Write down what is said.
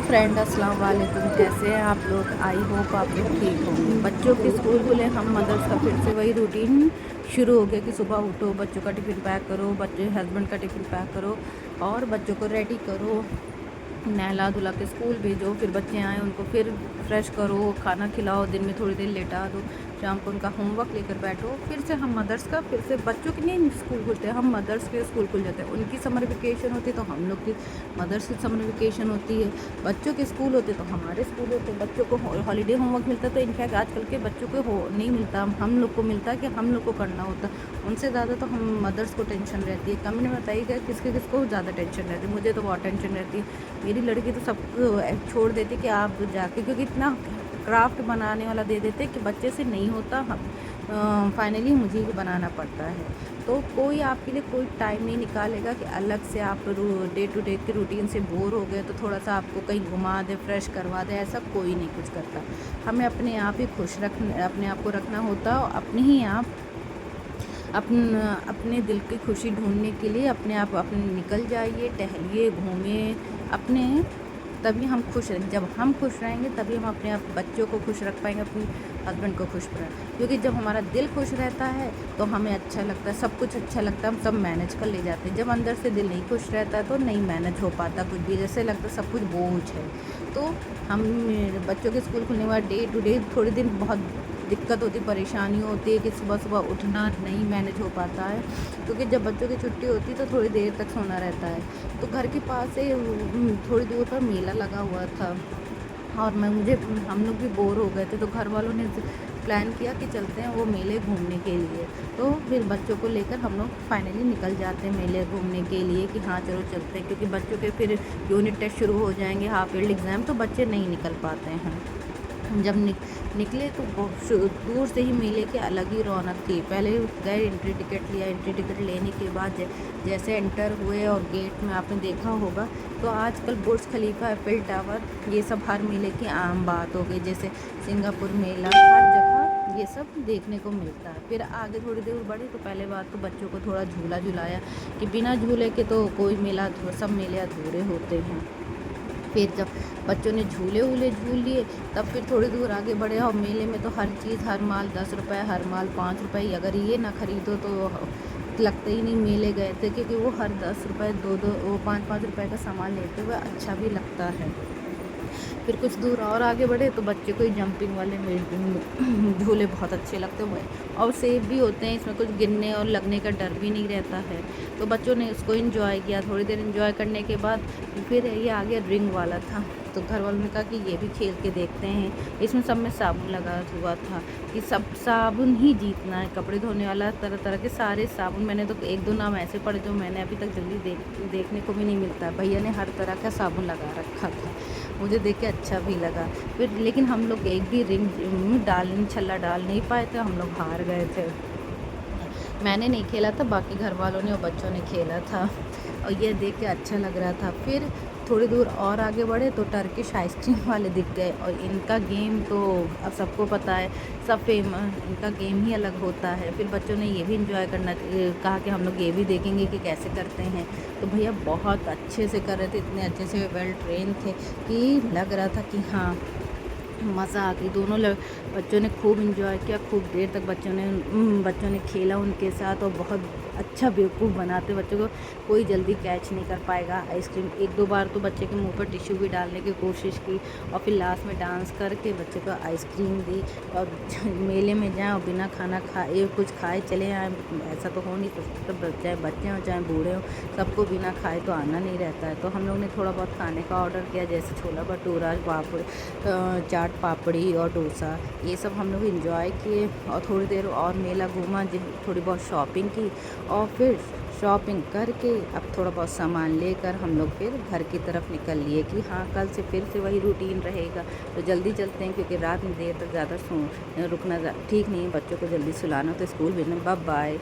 Friend अस्सलाम वालेकुम, कैसे हैं आप लोग। आई होप आप लोग ठीक होंगे। बच्चों के स्कूल खुले, हम मदर्स का फिर से वही रूटीन शुरू हो गया कि सुबह उठो, बच्चों का टिफ़िन पैक करो, बच्चे हस्बैंड का टिफ़िन पैक करो और बच्चों को रेडी करो, नहला धुला के स्कूल भेजो। फिर बच्चे आए उनको फिर फ्रेश करो, खाना खिलाओ, दिन में थोड़ी देर लेटा दो, शाम को उनका होमवर्क लेकर बैठो। फिर से हम मदर्स का फिर से बच्चों के नहीं स्कूल खुलते हैं, हम मदर्स के स्कूल खुल जाते हैं। उनकी समर वेकेशन होती है तो हम लोग की मदर्स की समर वेकेशन होती है। बच्चों के स्कूल होते तो हमारे स्कूल होते। बच्चों को हॉलीडे होमवर्क मिलता तो इनफैक्ट आजकल के बच्चों को नहीं मिलता, हम लोग को मिलता कि हम लोग को करना होता। उनसे ज़्यादा तो हम मदर्स को टेंशन रहती है। कमेंट में बताइएगा किसके किसको ज़्यादा टेंशन रहती है। मुझे तो बहुत टेंशन रहती है। मेरी लड़की तो सब छोड़ देती कि आप जाके, क्योंकि इतना क्राफ्ट बनाने वाला दे देते कि बच्चे से नहीं होता, हम फाइनली मुझे ही बनाना पड़ता है। तो कोई आपके लिए कोई टाइम नहीं निकालेगा कि अलग से आप डे टू डे के रूटीन से बोर हो गए तो थोड़ा सा आपको कहीं घुमा दे, फ्रेश करवा दे, ऐसा कोई नहीं कुछ करता। हमें अपने आप ही खुश अपने आप को रखना होता है। अपने ही आप अपने दिल की खुशी ढूंढने के लिए अपने निकल जाइए, टहलिए, घूमिए अपने, तभी हम खुश रहेंगे। जब हम खुश रहेंगे तभी हम अपने आप बच्चों को खुश रख पाएंगे, अपने हस्बैंड को खुश रख। क्योंकि जब हमारा दिल खुश रहता है तो हमें अच्छा लगता है, सब कुछ अच्छा लगता है, हम सब मैनेज कर ले जाते हैं। जब अंदर से दिल नहीं खुश रहता है तो नहीं मैनेज हो पाता कुछ भी, जैसे लगता है सब कुछ बोझ है। तो हम बच्चों के स्कूल खुलने के बाद डे टू डे थोड़े दिन बहुत दिक्कत होती, परेशानी होती है कि सुबह सुबह उठना नहीं मैनेज हो पाता है। क्योंकि जब बच्चों की छुट्टी होती है तो थोड़ी देर तक सोना रहता है। तो घर के पास से थोड़ी दूर पर मेला लगा हुआ था और मुझे हम लोग भी बोर हो गए थे, तो घर वालों ने प्लान किया कि चलते हैं वो मेले घूमने के लिए। तो फिर बच्चों को लेकर हम लोग फाइनली निकल जाते हैं मेले घूमने के लिए कि हाँ चलो चलते हैं। क्योंकि बच्चों के फिर यूनिट टेस्ट शुरू हो जाएंगे, हाफ ईयरली एग्ज़ाम, तो बच्चे नहीं निकल पाते हैं। जब निकले तो दूर से ही मेले की अलग ही रौनक थी। पहले गए, एंट्री टिकट लिया, एंट्री टिकट लेने के बाद जैसे एंटर हुए और गेट में आपने देखा होगा तो आजकल बुर्ज खलीफा, एफिल टावर, ये सब हर मेले की आम बात हो गई। जैसे सिंगापुर मेला, हर जगह ये सब देखने को मिलता है। फिर आगे थोड़ी देर बढ़े तो पहले बात तो बच्चों को थोड़ा झूला झुलाया कि बिना झूले के तो कोई मेला, सब मेले अधूरे होते हैं। फिर जब बच्चों ने झूले वूले झूल लिए तब फिर थोड़ी दूर आगे बढ़े और मेले में तो हर चीज़, हर माल 10 रुपये, हर माल 5 रुपये, अगर ये ना ख़रीदो तो लगते ही नहीं मेले गए थे। क्योंकि वो हर 10 रुपये, वो 5-5 रुपये का सामान लेते हुए अच्छा भी लगता है। फिर कुछ दूर और आगे बढ़े तो बच्चे को ही जंपिंग वाले झूले बहुत अच्छे लगते हुए और सेफ भी होते हैं, इसमें कुछ गिरने और लगने का डर भी नहीं रहता है। तो बच्चों ने उसको एंजॉय किया। थोड़ी देर एंजॉय करने के बाद फिर ये आगे रिंग वाला था, तो घर वालों ने कहा कि ये भी खेल के देखते हैं। इसमें सब में साबुन लगा हुआ था कि सब साबुन ही जीतना है, कपड़े धोने वाला, तरह तरह के सारे साबुन। मैंने तो 1-2 नाम ऐसे पढ़े जो मैंने अभी तक जल्दी देखने को भी नहीं मिलता। भैया ने हर तरह का साबुन लगा रखा था, मुझे देख के अच्छा भी लगा। फिर लेकिन हम लोग एक भी रिंग छल्ला डाल नहीं पाए थे, हम लोग हार गए थे। मैंने नहीं खेला था, बाकी घर वालों ने और बच्चों ने खेला था और ये देख के अच्छा लग रहा था। फिर थोड़ी दूर और आगे बढ़े तो टर्किश आइसक्रीम वाले दिख गए और इनका गेम तो अब सबको पता है, सब फेमस, इनका गेम ही अलग होता है। फिर बच्चों ने ये भी इंजॉय करना कहा कि हम लोग ये भी देखेंगे कि कैसे करते हैं। तो भैया बहुत अच्छे से कर रहे थे, इतने अच्छे से वेल ट्रेन थे कि लग रहा था कि हाँ मज़ा आ गई। दोनों बच्चों ने खूब इंजॉय किया, खूब देर तक बच्चों ने खेला उनके साथ और बहुत अच्छा बेवकूफ़ बनाते बच्चों को कोई जल्दी कैच नहीं कर पाएगा। आइसक्रीम 1-2 बार तो बच्चे के मुंह पर टिश्यू भी डालने की कोशिश की और फिर लास्ट में डांस करके बच्चे को आइसक्रीम दी। और मेले में जाएँ और बिना खाना खाए कुछ खाए चले आए, ऐसा तो हो नहीं सकता। चाहे बच्चे हों चाहे बूढ़े हों, सबको बिना खाए तो आना नहीं रहता है। तो हम लोग ने थोड़ा बहुत खाने का ऑर्डर किया, जैसे छोला भटूरा, पापड़, चाट पापड़ी और डोसा, ये सब हम लोग एंजॉय किए और थोड़ी देर और मेला घूमा, थोड़ी बहुत शॉपिंग की और फिर शॉपिंग करके अब थोड़ा बहुत सामान लेकर हम लोग फिर घर की तरफ निकल लिए कि हाँ कल से फिर से वही रूटीन रहेगा। तो जल्दी चलते हैं क्योंकि रात में देर तक ज़्यादा रुकना ठीक नहीं है, बच्चों को जल्दी सुलाना तो स्कूल भेजना। Bye bye.